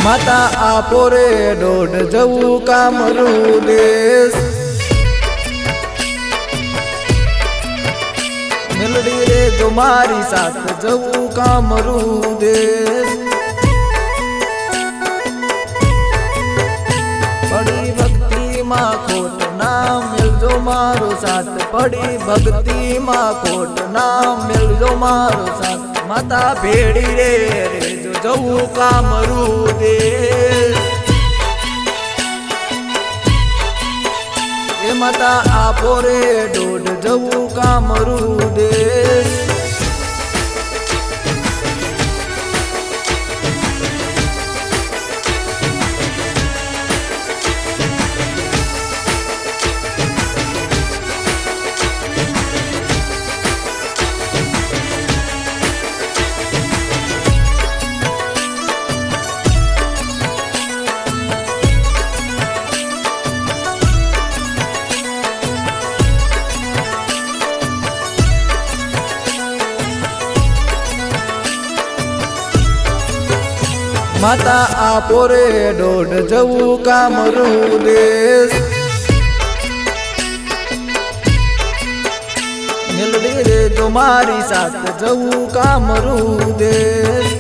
माता आपो रे डोड जवू कामरू देश। मेलडी रे जो मारी साथ जवू कामरू देश। पड़ी भक्ति माँ खोट नाम मिल जो मारो साथ। पड़ी भक्ति माँ खोट नाम मिल जो मारो साथ। माता भेड़ी रे रे जो जवू कामरू देश। ए माता आपो रे डोड जवू कामरू देश। माता आपो रे डोड जवू कामरू देश। मेलडी रे जो मारी साथ जवू कामरू देश।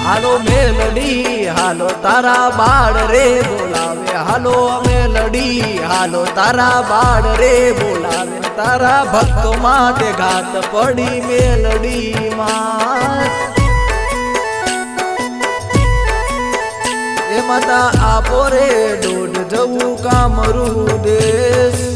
हालो मेलडी हालो तारा बाड़ रे बोलावे। हालो मेलडी हालो तारा बाड़ रे बोलावे। तारा भक्त माटे घात पड़ी मेलडी मात। ए माता आपो रे डोड जवू कामरू देश।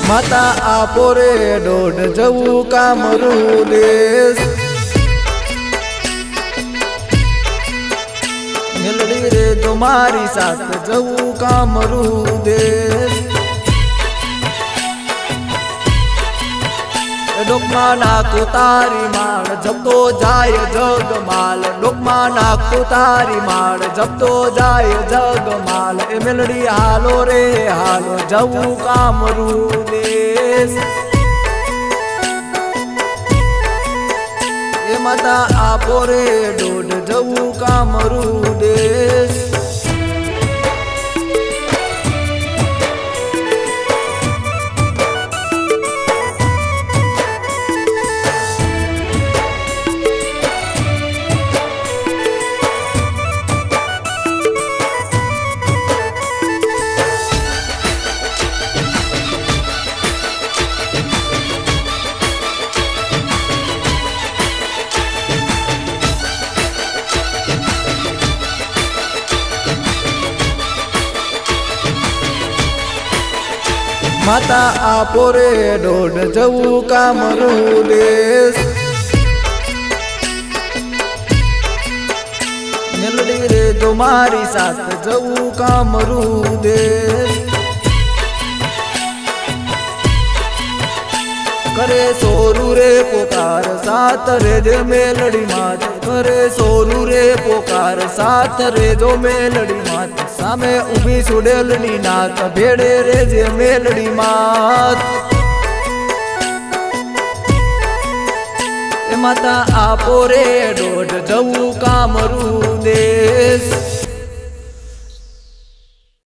माता आपो रे डोड जवू कामरू देश। मेलडी रे जो मारी साथ जवू कामरू देश। डोकमा नाखू तारी माळ जपतो जाय जगमाल। डोकमा नाखू तारी माळ जपतो जाय जगमाल। ए मेलडी हालो रे हालो जवू कामरू देश। ए माता आपो रे डोड जवू कामरू देश। माता आपो रे डोड जवू कामरू देश। मेलडी रे जो मारी साथ जवू कामरू देश। करे सोरू रे पोकार साथ रे जो मेलडी मात। करे सोरू रे पोकार साथ रे जो मेलडी मात। सामे उभी सुडेलनी नात भेड़े रे जे मेलडी मात। ए माता आपो रे डोड जवू कामरू देश।